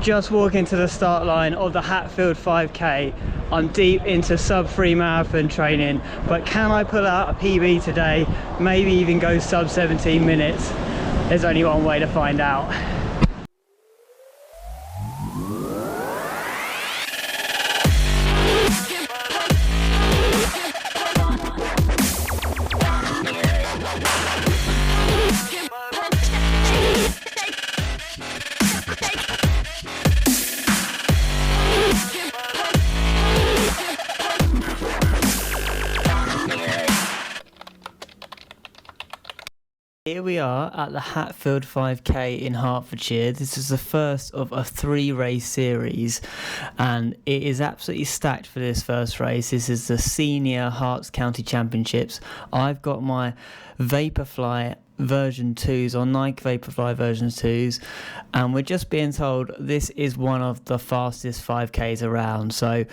Just walking to the start line of the Hatfield 5k. I'm deep into sub-3 marathon training, but can I pull out a PB today? Maybe even go sub 17 minutes. There's only one way to find out. Here we are at the Hatfield 5k in Hertfordshire. This is the first of a 3-race series, and it is absolutely stacked for this first race. This is the Senior Herts County Championships. I've got my Vaporfly version 2s, or Nike Vaporfly version 2s, and we're just being told this is one of the fastest 5ks around, so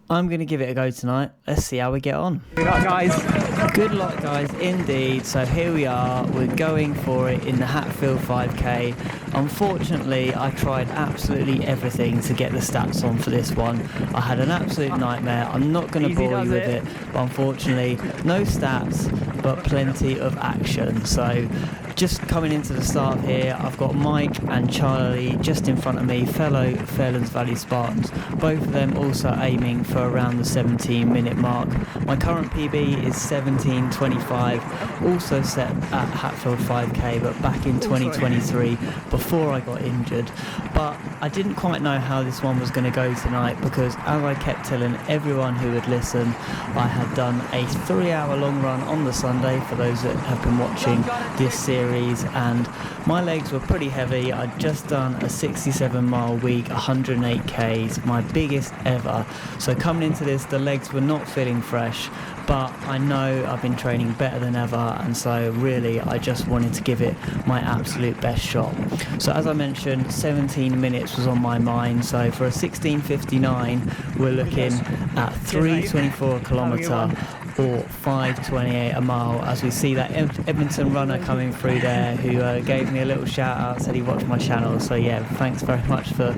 I'm going to give it a go tonight. Let's see how we get on. Good luck, guys. Good luck, guys, indeed. So here we are, we're going for it in the Hatfield 5k. Unfortunately, I tried absolutely everything to get the stats on for this one. I had an absolute nightmare. I'm not going to bore you with it, but unfortunately, no stats, but plenty of action. So just coming into the start here, I've got Mike and Charlie just in front of me, fellow Fairlands Valley Spartans, both of them also aiming for around the 17-minute mark. My current PB is 17:25, also set at Hatfield 5k, but back in 2023 before I got injured. But I didn't quite know how this one was going to go tonight, because as I kept telling everyone who would listen, I had done a 3-hour long run on the Sunday, for those that have been watching this series, and my legs were pretty heavy. I'd just done a 67-mile week, 108 k's, my biggest ever. So coming into this, the legs were not feeling fresh, but I know I've been training better than ever, and so really I just wanted to give it my absolute best shot. So as I mentioned, 17 minutes was on my mind, so for a 16:59 we're looking at 3:24 a kilometre or 5:28 a mile, as we see that Edmonton runner coming through there, who gave me a little shout out, said he watched my channel. So yeah, thanks very much for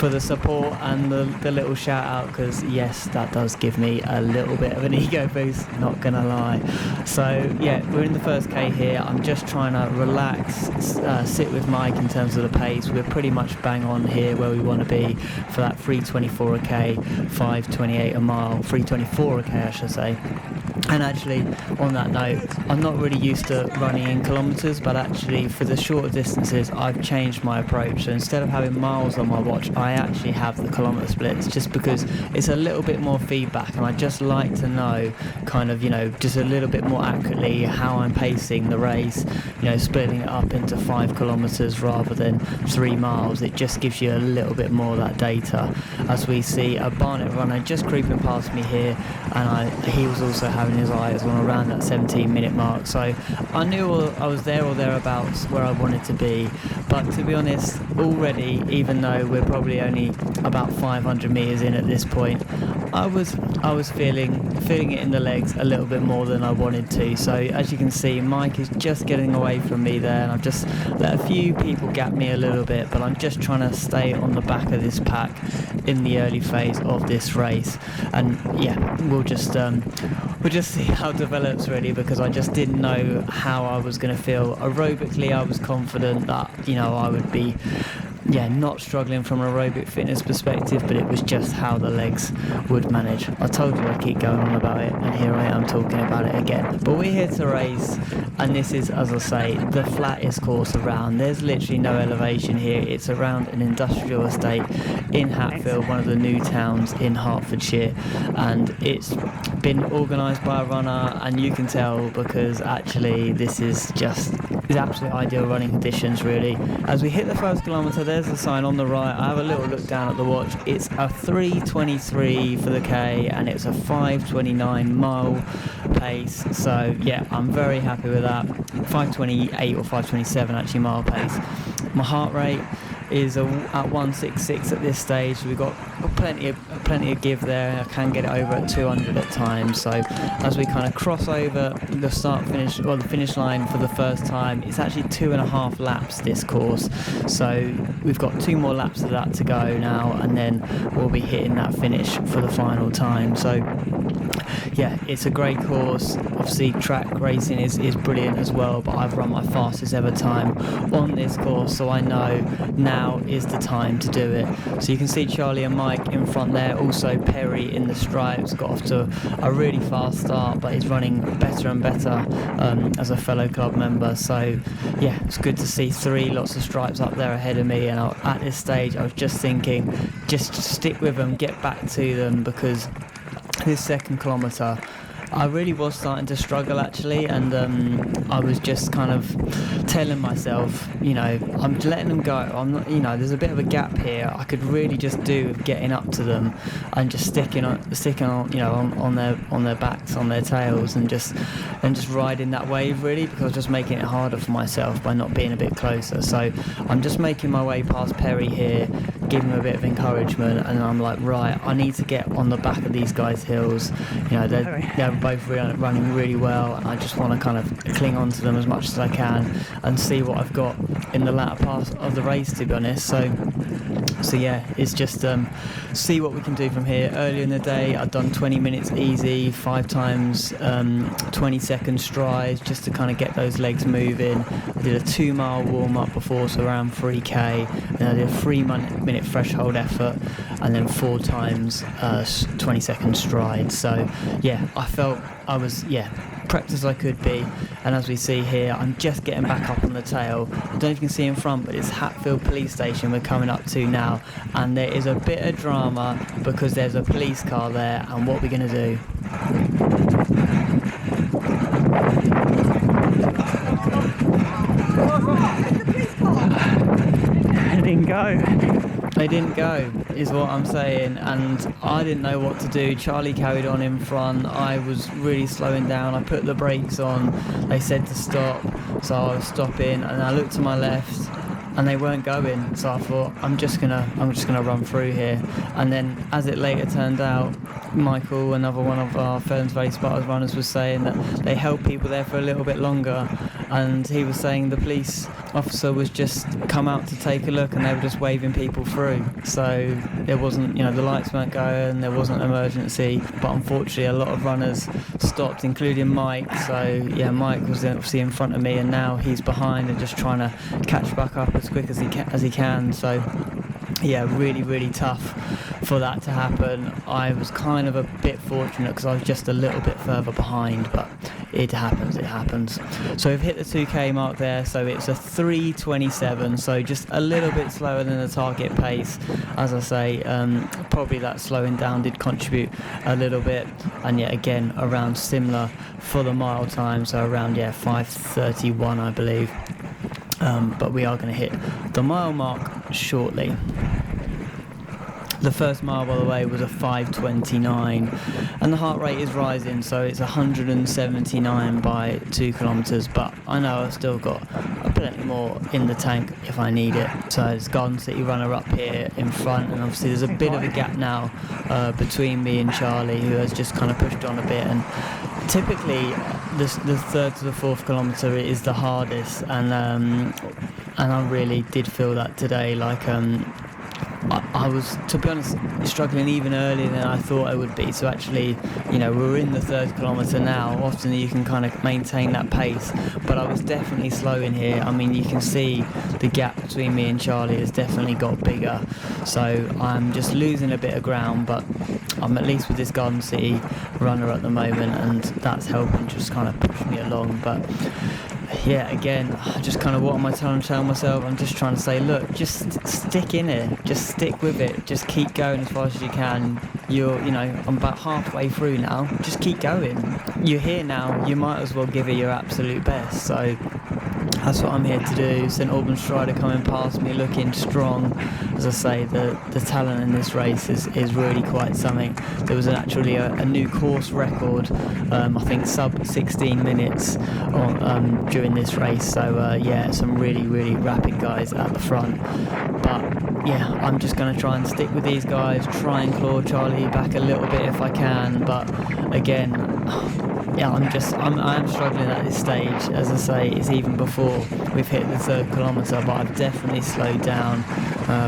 the support and the little shout out, because yes, that does give me a little bit of an ego boost, not gonna lie. So yeah, we're in the first K here. I'm just trying to relax, sit with Mike in terms of the pace. We're pretty much bang on here where we want to be for that 3:24 a k, 5:28 a mile, 3:24 a k I should say. And actually, on that note, I'm not really used to running in kilometres, but actually for the shorter distances I've changed my approach. So instead of having miles on my watch, I actually have the kilometre splits, just because it's a little bit more feedback, and I just like to know kind of, just a little bit more accurately how I'm pacing the race, splitting it up into 5 kilometres rather than 3 miles. It just gives you a little bit more of that data. As we see a Barnet runner just creeping past me here, and he was also having his eyes on around that 17-minute mark, so I knew I was there or thereabouts where I wanted to be. But to be honest, already, even though we're probably only about 500 metres in at this point, I was feeling it in the legs a little bit more than I wanted to. So as you can see, Mike is just getting away from me there, and I've just let a few people gap me a little bit, but I'm just trying to stay on the back of this pack in the early phase of this race. And yeah, we'll just see how it develops really, because I just didn't know how I was going to feel. Aerobically, I was confident that I would be not struggling from an aerobic fitness perspective, but it was just how the legs would manage. I told you I'd keep going on about it, and here I am talking about it again. But we're here to race, and this is, as I say, the flattest course around. There's literally no elevation here. It's around an industrial estate in Hatfield, one of the new towns in Hertfordshire, and it's been organised by a runner, and you can tell because actually this is just absolute ideal running conditions really. As we hit the first kilometre, there's the sign on the right. I have a little look down at the watch. It's a 3:23 for the K, and it's a 5:29 mile pace. So yeah, I'm very happy with that. 5:28 or 5:27 actually mile pace. My heart rate is at 166 at this stage. We've got plenty of give there. I can get it over at 200 at times. So as we kind of cross over the finish line for the first time, it's actually 2.5 laps this course. So we've got 2 more laps of that to go now, and then we'll be hitting that finish for the final time. So yeah, it's a great course. Obviously track racing is brilliant as well, but I've run my fastest ever time on this course, so I know now is the time to do it. So you can see Charlie and Mike in front there, also Perry in the stripes, got off to a really fast start, but he's running better and better as a fellow club member. So yeah, it's good to see 3 lots of stripes up there ahead of me, and at this stage I was just thinking, just stick with them, get back to them, because this second kilometre I really was starting to struggle actually, and I was just kind of telling myself, I'm letting them go. I'm not, there's a bit of a gap here. I could really just do with getting up to them and just sticking on, on their backs, on their tails, and just riding that wave really, because I was just making it harder for myself by not being a bit closer. So I'm just making my way past Perry here, giving him a bit of encouragement, and I'm like, right, I need to get on the back of these guys' heels. They're both running really well, and I just want to kind of cling on to them as much as I can and see what I've got in the latter part of the race, to be honest. So yeah, it's just see what we can do from here. Earlier in the day I'd done 20 minutes easy, 5 times 20-second strides, just to kind of get those legs moving. I did a 2-mile warm-up before, so around 3k, then I did a 3-minute threshold effort, and then 4 times 20-second strides. So yeah, I felt I was prepped as I could be, and as we see here, I'm just getting back up on the tail. I don't know if you can see in front, but it's Hatfield police station we're coming up to now, and there is a bit of drama because there's a police car there, and what we're going to do. They didn't go, is what I'm saying, and I didn't know what to do. Charlie carried on in front. I was really slowing down. I put the brakes on. They said to stop, so I was stopping, and I looked to my left, and they weren't going. So I thought, I'm just gonna run through here. And then, as it later turned out, Michael, another one of our Ferns Valley Spartans runners, was saying that they held people there for a little bit longer, and he was saying the police officer was just come out to take a look, and they were just waving people through. So there wasn't, the lights weren't going, there wasn't emergency, but unfortunately a lot of runners stopped, including Mike. So yeah, Mike was obviously in front of me, and now he's behind and just trying to catch back up as quick as he can. So yeah, really, really tough for that to happen. I was kind of a bit fortunate because I was just a little bit further behind, but it happens. So we've hit the 2k mark there, so it's a 3:27, so just a little bit slower than the target pace. As I say, probably that slowing down did contribute a little bit, and yet again around similar for the mile time, so around 5:31 I believe. But we are going to hit the mile mark shortly. The first mile, by the way, was a 5:29, and the heart rate is rising, so it's 179 by 2 kilometres, but I know I've still got plenty more in the tank if I need it. So it's Garden City runner up here in front, and obviously there's a bit of a gap now between me and Charlie, who has just kind of pushed on a bit. And typically the 3rd to the 4th kilometre is the hardest, and I really did feel that today. I was, to be honest, struggling even earlier than I thought I would be. So actually, we're in the 3rd kilometre now. Often you can kind of maintain that pace, but I was definitely slow in here. I mean, you can see the gap between me and Charlie has definitely got bigger. So I'm just losing a bit of ground, but I'm at least with this Garden City runner at the moment, and that's helping just kind of push me along. But yeah, again, just kind of what am I trying to tell myself? I'm just trying to say, look, just stick in it, just stick with it, just keep going as fast as you can. I'm about halfway through now, just keep going. You're here now, you might as well give it your absolute best. So That's what I'm here to do. St Albans Strider coming past me, looking strong. As I say, the talent in this race is really quite something. There was actually a new course record, I think sub-16 minutes during this race. So yeah, some really rapid guys at the front. But yeah, I'm just going to try and stick with these guys, try and claw Charlie back a little bit if I can. But again, yeah, I am struggling at this stage. As I say, it's even before we've hit the 3rd kilometre, but I've definitely slowed down.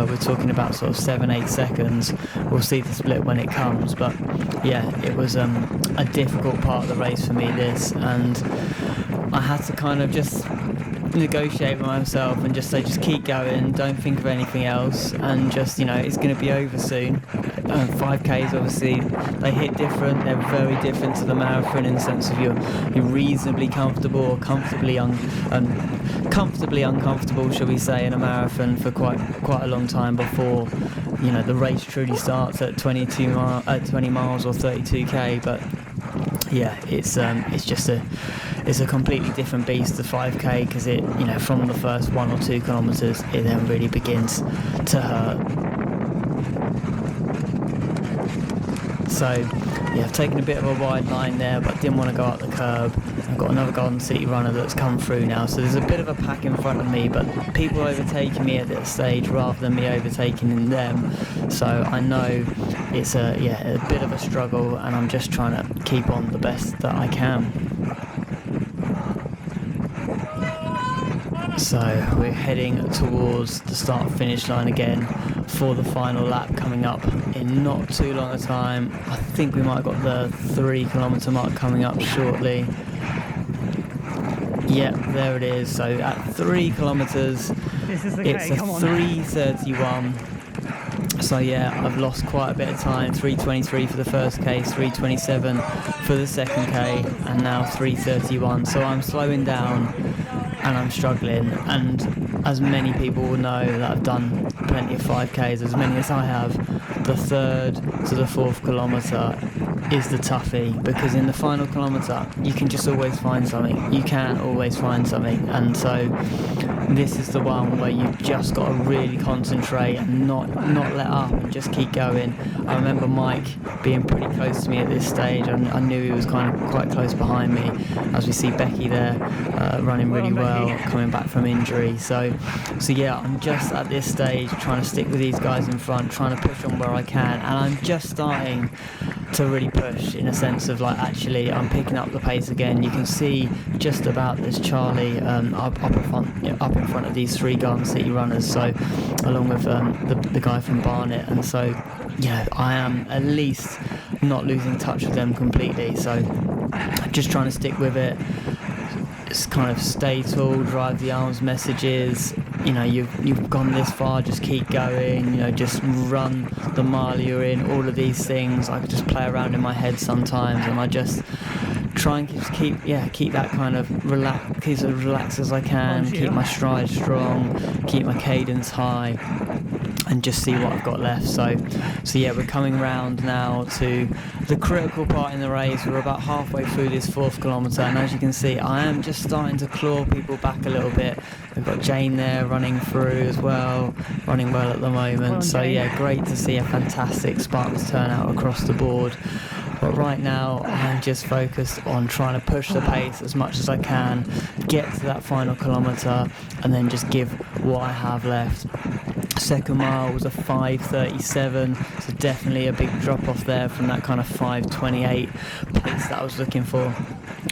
We're talking about sort of 7-8 seconds. We'll see the split when it comes, but yeah, it was a difficult part of the race for me, this, and I had to kind of just negotiate with myself and just say, just keep going, don't think of anything else, and just, you know, it's going to be over soon. 5Ks, obviously, they hit different. They're very different to the marathon in the sense of you're reasonably comfortable or comfortably uncomfortable, shall we say, in a marathon for quite a long time before, you know, the race truly starts at 20 miles or 32k. But yeah, it's a completely different beast, the 5k, because it, you know, from the first 1 or 2 kilometres, it then really begins to hurt. So yeah, I've taken a bit of a wide line there, but didn't want to go up the curb. I've got another Golden City runner that's come through now, so there's a bit of a pack in front of me, but people overtaking me at this stage rather than me overtaking them. So I know it's a bit of a struggle, and I'm just trying to keep on the best that I can. So we're heading towards the start-finish line again for the final lap coming up in not too long a time. I think we might have got the 3 kilometre mark coming up shortly. Yep, there it is. So at 3 kilometres, it's a 3:31. So yeah, I've lost quite a bit of time. 3:23 for the first K, 3:27 for the second K, and now 3:31. So I'm slowing down and I'm struggling, and as many people will know that I've done plenty of 5Ks, as many as I have, the 3rd to the 4th kilometre is the toughie, because in the final kilometre you can just always find something. You can always find something, and so this is the one where you've just got to really concentrate and not let up and just keep going. I remember Mike being pretty close to me at this stage, and I knew he was kind of quite close behind me, as we see Becky there running really well, coming back from injury. So yeah, I'm just at this stage trying to stick with these guys in front, trying to push on where I can, and I'm just starting to really push, in a sense of like, actually I'm picking up the pace again. You can see just about there's Charlie up in front of these 3 Garden City runners, so along with the guy from Barnet, and so you know, I am at least not losing touch with them completely. So I'm just trying to stick with it. It's kind of stay tall, drive the arms messages. You know, you've gone this far, just keep going. You know, just run the mile you're in. All of these things, I just play around in my head sometimes, and I just try and just keep that kind of keep as relaxed as I can, keep my stride strong, keep my cadence high, and just see what I've got left. So yeah, we're coming round now to the critical part in the race. We're about halfway through this 4th kilometre, and as you can see, I am just starting to claw people back a little bit. We've got Jane there running through as well, running well at the moment. So yeah, great to see a fantastic Spartans turnout across the board. But right now, I'm just focused on trying to push the pace as much as I can, get to that final kilometre, and then just give what I have left. Second mile was a 5:37, so definitely a big drop off there from that kind of 5:28 pace that I was looking for.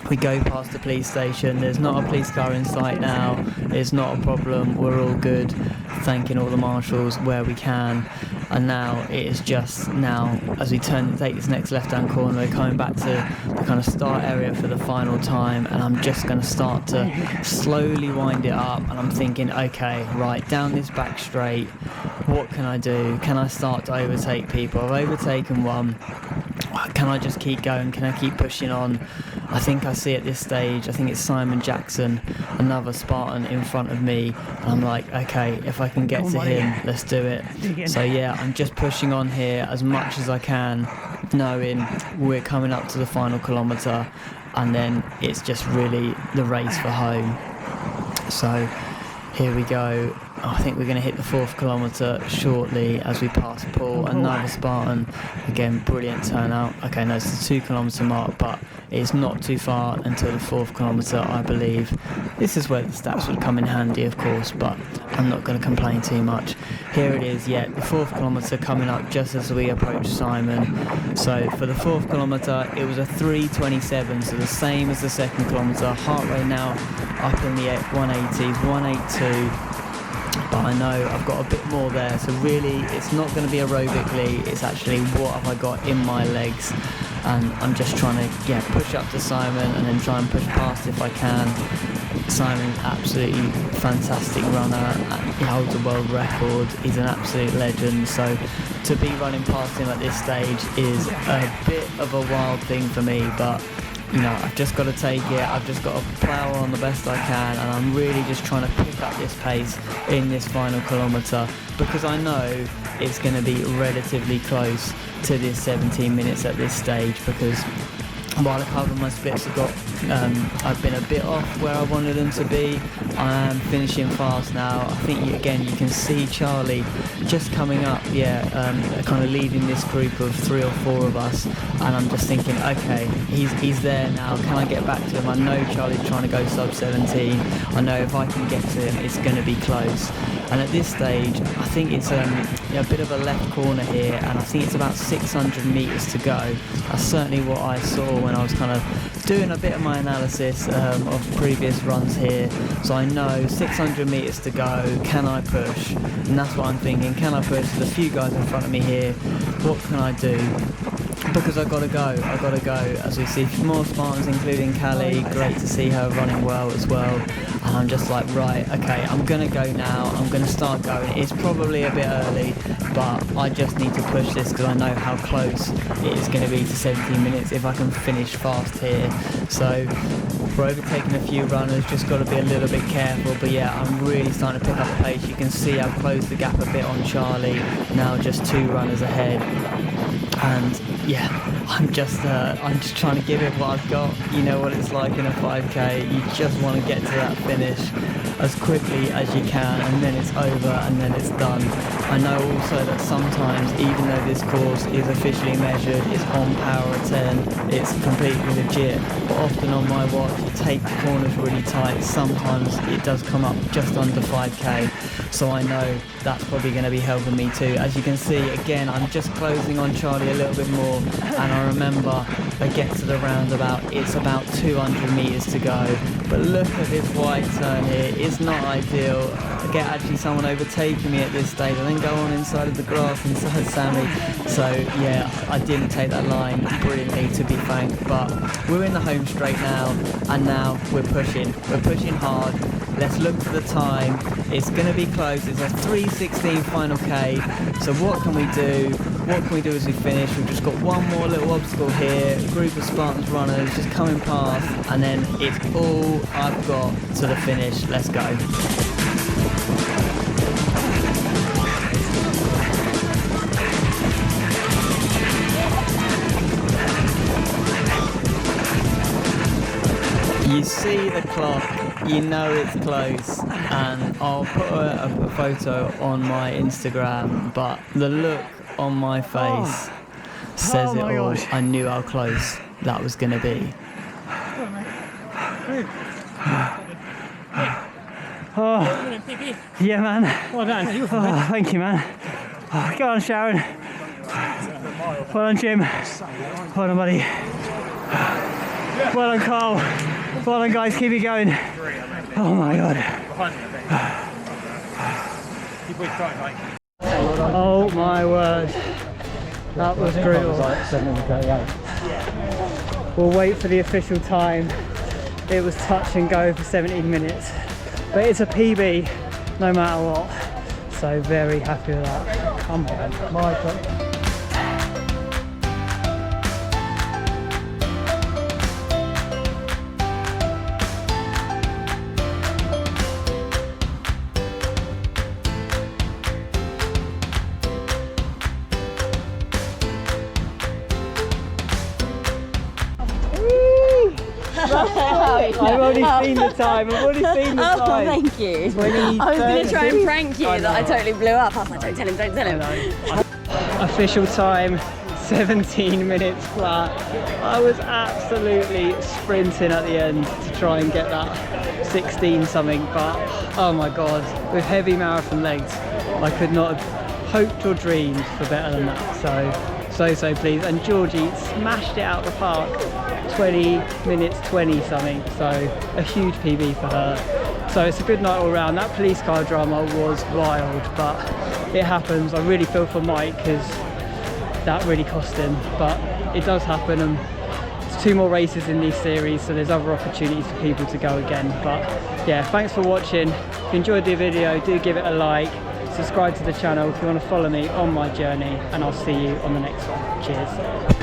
We go past the police station. There's not a police car in sight now. It's not a problem. We're all good. Thanking all the marshals where we can. And now it is just now, as we take this next left-hand corner, we're coming back to the kind of start area for the final time, and I'm just going to start to slowly wind it up, and I'm thinking, okay, right, down this back straight, what can I do? Can I start to overtake people? I've overtaken one. Can I just keep going? Can I keep pushing on? I think I see at this stage, I think it's Simon Jackson, another Spartan in front of me. And I'm like, okay, if I can get to him, let's do it. So yeah, I'm just pushing on here as much as I can, knowing we're coming up to the final kilometre, and then it's just really the race for home. So here we go. I think we're going to hit the 4th kilometre shortly as we pass Paul, another Spartan. Again, brilliant turnout. Okay, no, it's the 2 kilometre mark, but it's not too far until the 4th kilometre, I believe. This is where the stats would come in handy, of course, but I'm not going to complain too much. Here it is, yeah, the 4th kilometre coming up just as we approach Simon. So for the 4th kilometre, it was a 3:27, so the same as the 2nd kilometre. Heart rate now up in the 180s, 182. But I know I've got a bit more there, so really it's not going to be aerobically, it's actually what have I got in my legs, and I'm just trying to push up to Simon and then try and push past if I can. Simon, absolutely fantastic runner, he holds a world record, he's an absolute legend, so to be running past him at this stage is a bit of a wild thing for me, but you know, I've just got to take it, I've just got to plough on the best I can, and I'm really just trying to pick up this pace in this final kilometre, because I know it's going to be relatively close to this 17 minutes at this stage, because while a couple of my splits have got, I've been a bit off where I wanted them to be, I am finishing fast now. I think you can see Charlie just coming up, kind of leading this group of 3 or 4 of us, and I'm just thinking, okay, he's there now, can I get back to him? I know Charlie's trying to go sub-17, I know if I can get to him it's going to be close. And at this stage, I think it's a bit of a left corner here, and I think it's about 600 metres to go. That's certainly what I saw when I was kind of doing a bit of my analysis of previous runs here. So I know 600 metres to go, can I push? And that's what I'm thinking, can I push? There's a few guys in front of me here, what can I do? Because I've got to go, as we see more Spartans, including Callie. Great to see her running well as well. And I'm just like, right, okay, I'm going to go now, I'm going to start going. It's probably a bit early, but I just need to push this because I know how close it is going to be to 17 minutes if I can finish fast here. So we're overtaking a few runners, just got to be a little bit careful, but yeah, I'm really starting to pick up the pace. You can see I've closed the gap a bit on Charlie, now just 2 runners ahead. And yeah, I'm just trying to give it what I've got. You know what it's like in a 5k, you just want to get to that finish as quickly as you can, and then it's over and then it's done. I know also that sometimes, even though this course is officially measured, it's on power of 10, it's completely legit, but often on my watch you take the corners really tight, sometimes it does come up just under 5k, so I know that's probably going to be helping me too. As you can see, again, I'm just closing on Charlie a little bit more, and I remember I get to the roundabout, it's about 200 metres to go, but look at this wide turn here, it's not ideal. I get actually someone overtaking me at this stage, and then go on inside of the grass inside Sammy, so yeah, I didn't take that line brilliantly, to be frank, but we're in the home straight now, and now we're pushing hard. Let's look for the time, it's going to be close, it's a 3:16 final K, so what can we do? What can we do as we finish? We've just got one more little obstacle here, a group of Spartans runners just coming past, and then it's all I've got to the finish. Let's go. You see the clock, you know it's close, and I'll put a photo on my Instagram, but the look on my face says it all. Gosh. I knew how close that was going to be. Oh, yeah, man. Well done. Oh, thank you, man. Oh, go on, Sharon. Well done, Jim. Well done, buddy. Well done, Carl. Well done, guys. Keep it going. Oh my god. Oh my word. That was brutal. We'll wait for the official time. It was touch and go for 17 minutes. But it's a PB no matter what. So very happy with that. Come on. Michael. I've already seen the time. I've already seen the Oh, time. thank you. I was going to try and prank you that I totally blew up. I was like, don't tell him, don't tell him. Official time, 17 minutes flat. I was absolutely sprinting at the end to try and get that 16 something, but oh my god, with heavy marathon legs, I could not have hoped or dreamed for better than that. So pleased. And Georgie smashed it out the park, 20 minutes 20 something, so a huge PB for her. So it's a good night all round. That police car drama was wild, but it happens. I really feel for Mike because that really cost him, but it does happen, and there's 2 more races in these series, so there's other opportunities for people to go again. But yeah, thanks for watching. If you enjoyed the video, do give it a like, subscribe to the channel if you want to follow me on my journey, and I'll see you on the next one. Cheers.